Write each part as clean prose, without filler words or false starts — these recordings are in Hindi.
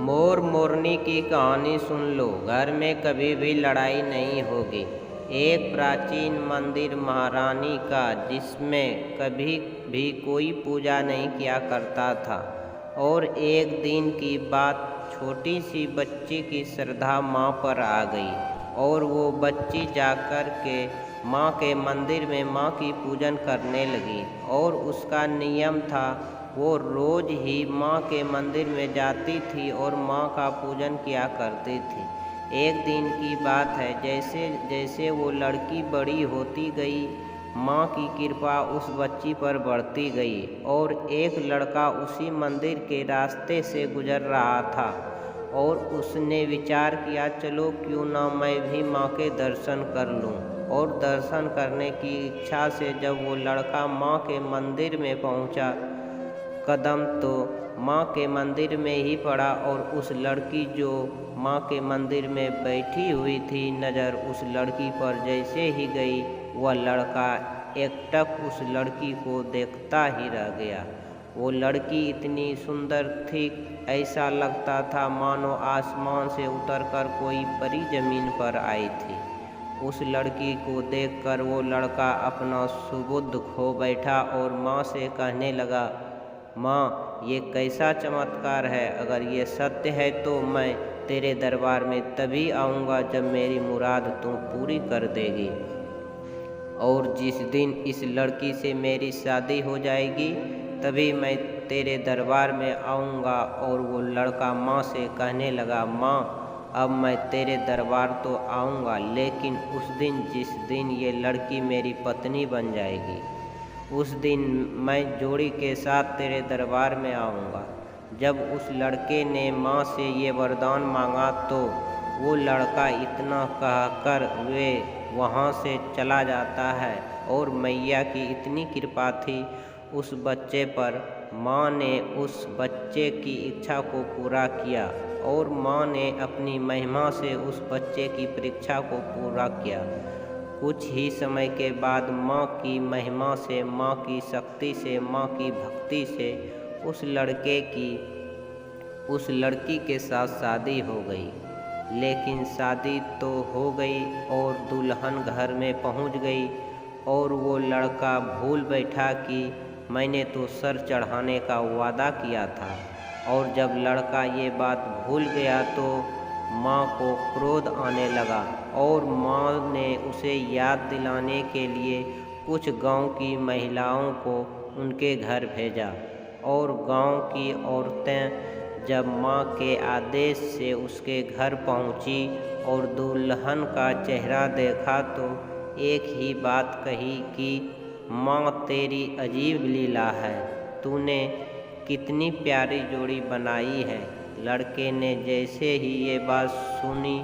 मोर मोरनी की कहानी सुन लो, घर में कभी भी लड़ाई नहीं होगी। एक प्राचीन मंदिर महारानी का, जिसमें कभी भी कोई पूजा नहीं किया करता था। और एक दिन की बात, छोटी सी बच्ची की श्रद्धा माँ पर आ गई और वो बच्ची जाकर के माँ के मंदिर में माँ की पूजन करने लगी। और उसका नियम था, वो रोज ही माँ के मंदिर में जाती थी और माँ का पूजन किया करती थी। एक दिन की बात है, जैसे जैसे वो लड़की बड़ी होती गई, माँ की कृपा उस बच्ची पर बढ़ती गई। और एक लड़का उसी मंदिर के रास्ते से गुजर रहा था और उसने विचार किया, चलो क्यों ना मैं भी माँ के दर्शन कर लूँ। और दर्शन करने की इच्छा से जब वो लड़का माँ के मंदिर में पहुँचा, कदम तो माँ के मंदिर में ही पड़ा और उस लड़की जो माँ के मंदिर में बैठी हुई थी, नज़र उस लड़की पर जैसे ही गई, वह लड़का एकटक उस लड़की को देखता ही रह गया। वो लड़की इतनी सुंदर थी, ऐसा लगता था मानो आसमान से उतरकर कोई परी जमीन पर आई थी। उस लड़की को देखकर वो लड़का अपना सुबुद्ध खो बैठा और माँ से कहने लगा, माँ, ये कैसा चमत्कार है। अगर ये सत्य है तो मैं तेरे दरबार में तभी आऊँगा जब मेरी मुराद तू पूरी कर देगी। और जिस दिन इस लड़की से मेरी शादी हो जाएगी, तभी मैं तेरे दरबार में आऊँगा। और वो लड़का माँ से कहने लगा, माँ, अब मैं तेरे दरबार तो आऊँगा, लेकिन उस दिन जिस दिन ये लड़की मेरी पत्नी बन जाएगी, उस दिन मैं जोड़ी के साथ तेरे दरबार में आऊँगा। जब उस लड़के ने माँ से ये वरदान मांगा तो वो लड़का इतना कहकर वे वहाँ से चला जाता है। और मैया की इतनी कृपा थी उस बच्चे पर, माँ ने उस बच्चे की इच्छा को पूरा किया और माँ ने अपनी महिमा से उस बच्चे की परीक्षा को पूरा किया। कुछ ही समय के बाद माँ की महिमा से, माँ की शक्ति से, माँ की भक्ति से उस लड़की के साथ शादी हो गई। लेकिन शादी तो हो गई और दुल्हन घर में पहुँच गई और वो लड़का भूल बैठा कि मैंने तो सर चढ़ाने का वादा किया था। और जब लड़का ये बात भूल गया तो माँ को क्रोध आने लगा और माँ ने उसे याद दिलाने के लिए कुछ गांव की महिलाओं को उनके घर भेजा। और गांव की औरतें जब माँ के आदेश से उसके घर पहुँची और दुल्हन का चेहरा देखा तो एक ही बात कही कि माँ, तेरी अजीब लीला है, तूने कितनी प्यारी जोड़ी बनाई है। लड़के ने जैसे ही ये बात सुनी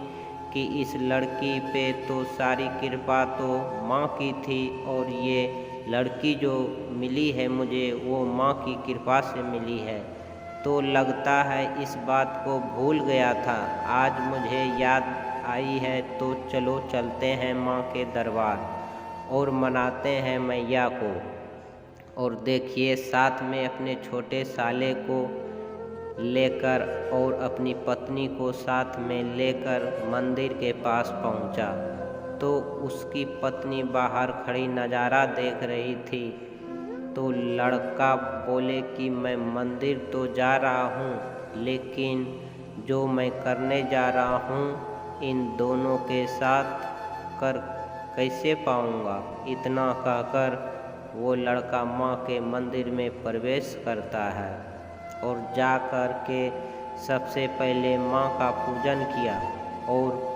कि इस लड़की पे तो सारी कृपा तो माँ की थी और ये लड़की जो मिली है मुझे, वो माँ की कृपा से मिली है, तो लगता है इस बात को भूल गया था। आज मुझे याद आई है, तो चलो चलते हैं माँ के दरबार और मनाते हैं मैया को। और देखिए, साथ में अपने छोटे साले को लेकर और अपनी पत्नी को साथ में लेकर मंदिर के पास पहुंचा तो उसकी पत्नी बाहर खड़ी नज़ारा देख रही थी। तो लड़का बोले कि मैं मंदिर तो जा रहा हूँ, लेकिन जो मैं करने जा रहा हूँ इन दोनों के साथ कर कैसे पाऊँगा। इतना कहकर वो लड़का माँ के मंदिर में प्रवेश करता है और जा कर के सबसे पहले माँ का पूजन किया। और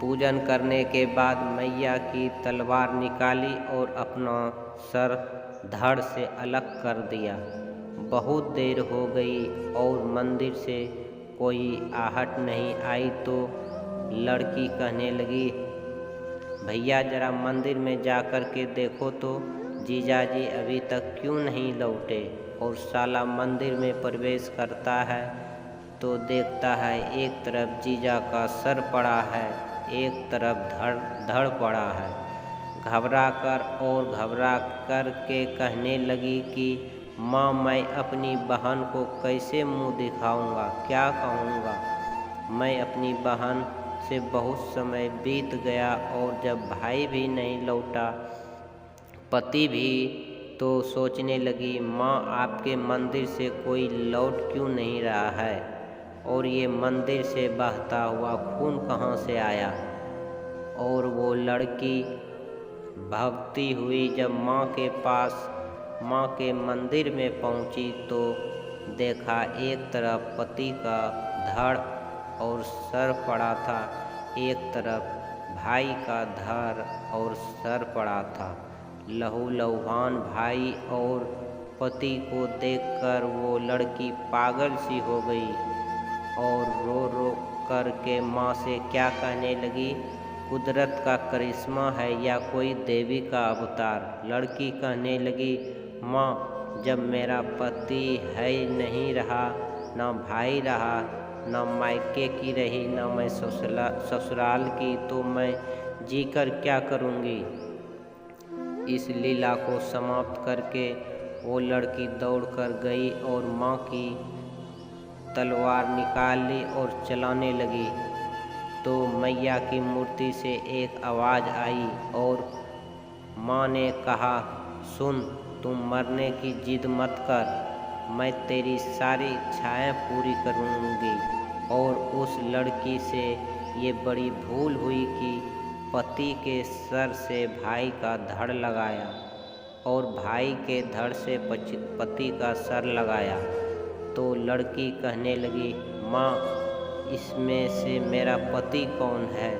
पूजन करने के बाद मैया की तलवार निकाली और अपना सर धड़ से अलग कर दिया। बहुत देर हो गई और मंदिर से कोई आहट नहीं आई तो लड़की कहने लगी, भैया जरा मंदिर में जा कर के देखो तो जीजाजी अभी तक क्यों नहीं लौटे। और साला मंदिर में प्रवेश करता है तो देखता है एक तरफ जीजा का सर पड़ा है, एक तरफ धड़ पड़ा है। घबरा कर के कहने लगी कि माँ, मैं अपनी बहन को कैसे मुँह दिखाऊंगा, क्या कहूँगा। मैं अपनी बहन से बहुत समय बीत गया और जब भाई भी नहीं लौटा, पति भी, तो सोचने लगी, माँ आपके मंदिर से कोई लौट क्यों नहीं रहा है, और ये मंदिर से बहता हुआ खून कहाँ से आया। और वो लड़की भागती हुई जब माँ के पास, माँ के मंदिर में पहुँची तो देखा एक तरफ पति का धड़ और सर पड़ा था, एक तरफ भाई का धड़ और सर पड़ा था। लहू लुहान भाई और पति को देखकर वो लड़की पागल सी हो गई और रो रो कर के माँ से क्या कहने लगी, कुदरत का करिश्मा है या कोई देवी का अवतार। लड़की कहने लगी, माँ, जब मेरा पति है नहीं रहा, ना भाई रहा, ना मायके की रही, ना मैं ससुराल की, तो मैं जीकर क्या करूँगी। इस लीला को समाप्त करके वो लड़की दौड़कर गई और माँ की तलवार निकाल ली और चलाने लगी। तो मैया की मूर्ति से एक आवाज़ आई और माँ ने कहा, सुन, तुम मरने की जिद मत कर, मैं तेरी सारी इच्छाएं पूरी करूँगी। और उस लड़की से ये बड़ी भूल हुई कि पति के सर से भाई का धड़ लगाया और भाई के धड़ से पति का सर लगाया। तो लड़की कहने लगी, माँ, इसमें से मेरा पति कौन है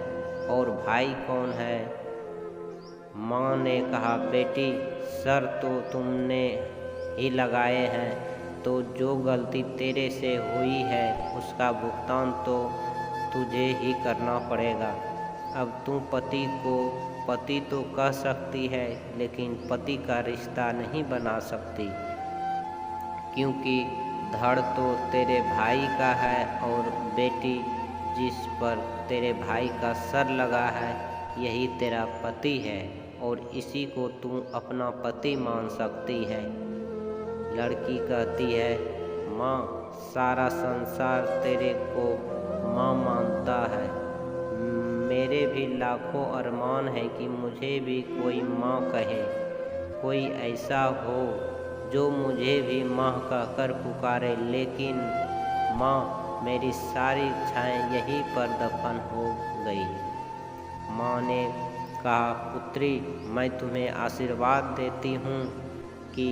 और भाई कौन है। माँ ने कहा, बेटी, सर तो तुमने ही लगाए हैं, तो जो गलती तेरे से हुई है उसका भुगतान तो तुझे ही करना पड़ेगा। अब तू पति तो कह सकती है, लेकिन पति का रिश्ता नहीं बना सकती, क्योंकि धड़ तो तेरे भाई का है और बेटी, जिस पर तेरे भाई का सर लगा है, यही तेरा पति है और इसी को तू अपना पति मान सकती है। लड़की कहती है, माँ, सारा संसार तेरे को माँ मानता है। मेरे भी लाखों अरमान है कि मुझे भी कोई माँ कहे, कोई ऐसा हो जो मुझे भी माँ कहकर पुकारे, लेकिन माँ, मेरी सारी इच्छाएं यहीं पर दफन हो गई। माँ ने कहा, पुत्री, मैं तुम्हें आशीर्वाद देती हूँ कि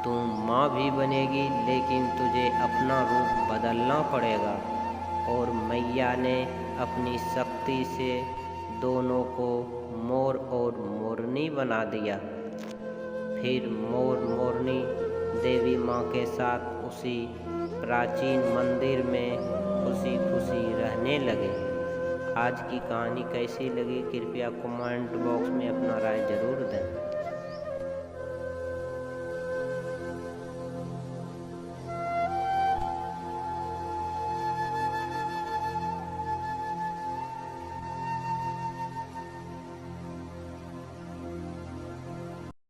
तुम माँ भी बनेगी, लेकिन तुझे अपना रूप बदलना पड़ेगा। और मैया ने अपनी शक्ति से दोनों को मोर और मोरनी बना दिया। फिर मोर मोरनी देवी माँ के साथ उसी प्राचीन मंदिर में खुशी खुशी रहने लगे। आज की कहानी कैसी लगी, कृपया कमेंट बॉक्स में अपना राय ज़रूर दें।